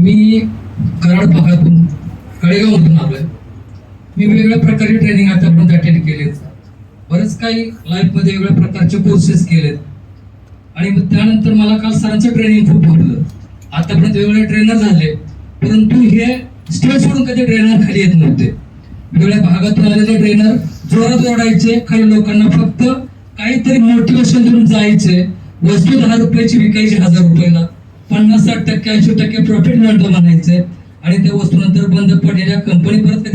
मी कराड भागातून कडेगावमधून आलोय. मी वेगवेगळ्या प्रकारचे ट्रेनिंग आतापर्यंत अटेंड केलेत. बरेच काही लाईफमध्ये वेगवेगळ्या प्रकारचे कोर्सेस केलेत आणि मग त्यानंतर मला काल सरांचं ट्रेनिंग खूप आवडलं. आतापर्यंत वेगवेगळे ट्रेनर झाले, परंतु हे स्टेज सोडून कधी ट्रेनर खाली येत नव्हते. वेगवेगळ्या भागातून आलेले ट्रेनर जोरात ओढायचे, काही लोकांना फक्त काहीतरी मोटिवेशन देऊन जायचे. वस्तू 10 रुपयाची विकायची 1000 रुपयाला, 50-60%, 80% प्रॉफिट मिळतो म्हणायचे आणि त्या वस्तूनंतर बंद पडलेल्या कंपनी परत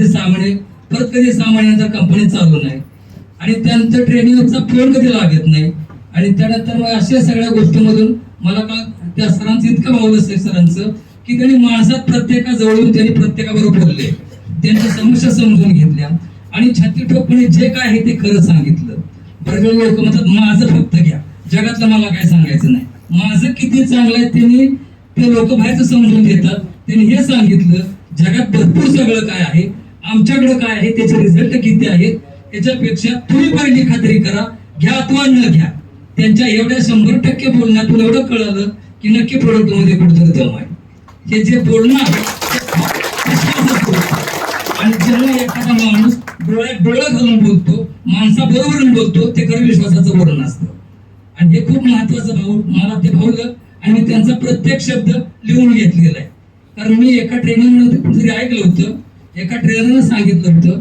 कधी सामान्य कंपनी चालू नाही आणि त्यांचं ट्रेनिंगचा फोन कधी लागत नाही. आणि त्यानंतर मग अशा सगळ्या गोष्टींमधून मला का त्या सरांचं इतकं भावलं सरांचं की त्यांनी माणसात प्रत्येकाजवळून त्यांनी प्रत्येकाबरोबर बोलले, त्यांच्या समस्या समजून घेतल्या आणि छाती ठोकपणे जे काय आहे ते खरं सांगितलं. बरेच लोक म्हणतात माझं फक्त घ्या, जगातलं मला काय सांगायचं नाही, माझं किती चांगलं आहे त्यांनी ते लोक बाहेरचं समजून घेतात. त्यांनी हे सांगितलं जगात भरपूर सगळं काय आहे, आमच्याकडे काय आहे, त्याचे रिझल्ट किती आहेत, त्याच्यापेक्षा तुम्ही पहिली खात्री करा, घ्या अथवा न घ्या. त्यांच्या एवढ्या 100% बोलण्यातून एवढं कळालं की नक्की प्रोडक्ट मध्ये कुठेतरी दम आहे. हे जे बोलणं आहे आणि जेव्हा एखादा माणूस डोळ्यात डोळा घालून बोलतो, माणसाबरोबर बोलतो, ते खरं विश्वासाचं वर्ण असतं. आणि हे खूप महत्वाचं मला ते भावलं आणि मी त्यांचा प्रत्येक शब्द लिहून घेतलेला आहे. कारण मी एका ट्रेनिंगमध्ये कुठेतरी ऐकलं होतं, एका ट्रेनरनं सांगितलं होतं,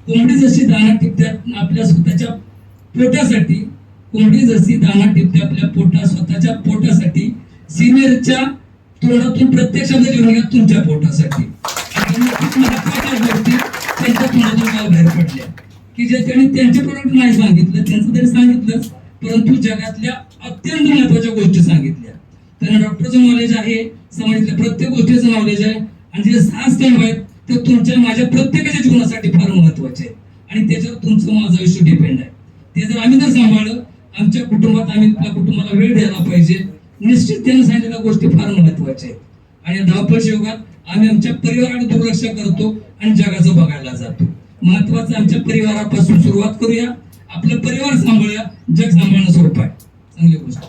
कोंबडी जशी दाणा टिपते आपल्या स्वतःच्या पोटासाठी, कोंबडी जशी दाणा टिपते आपल्या स्वतःच्या पोटासाठी, सिनियरच्या तोंडातून प्रत्येक शब्द लिहून घ्या तुमच्या पोटासाठी. खूप महत्वाच्या गोष्टी त्यांच्या तोंडातून मला बाहेर पडल्या की जे त्यांनी त्यांचे प्रोडक्ट नाही सांगितलं, त्यांचं तरी सांगितलं, परंतु जगातल्या अत्यंत महत्वाच्या गोष्टी सांगितल्या. त्यांना डॉक्टरचं नॉलेज आहे, समाजातल्या प्रत्येक गोष्टीचं नॉलेज आहे आणि जे 6 स्तंभ आहेत ते तुमच्या माझ्या प्रत्येकाच्या जीवनासाठी फार महत्वाचे आहे आणि त्याच्यावर तुमचं माझं आयुष्य डिपेंड आहे. ते जर आम्ही सांभाळलं, आमच्या कुटुंबात आम्ही आपल्या कुटुंबाला वेळ द्यायला पाहिजे. निश्चित त्यांनी सांगितलेल्या गोष्टी फार महत्वाच्या आहेत आणि धावपळीच्या युगात आम्ही आमच्या परिवाराकडे दुर्लक्ष करतो आणि जगाचं बघायला जातो. महत्वाचं आमच्या परिवारापासून सुरुवात करूया, आपलं परिवार सांभाळूया, जग सांभाळणं सोपं आहे. चांगली गोष्ट.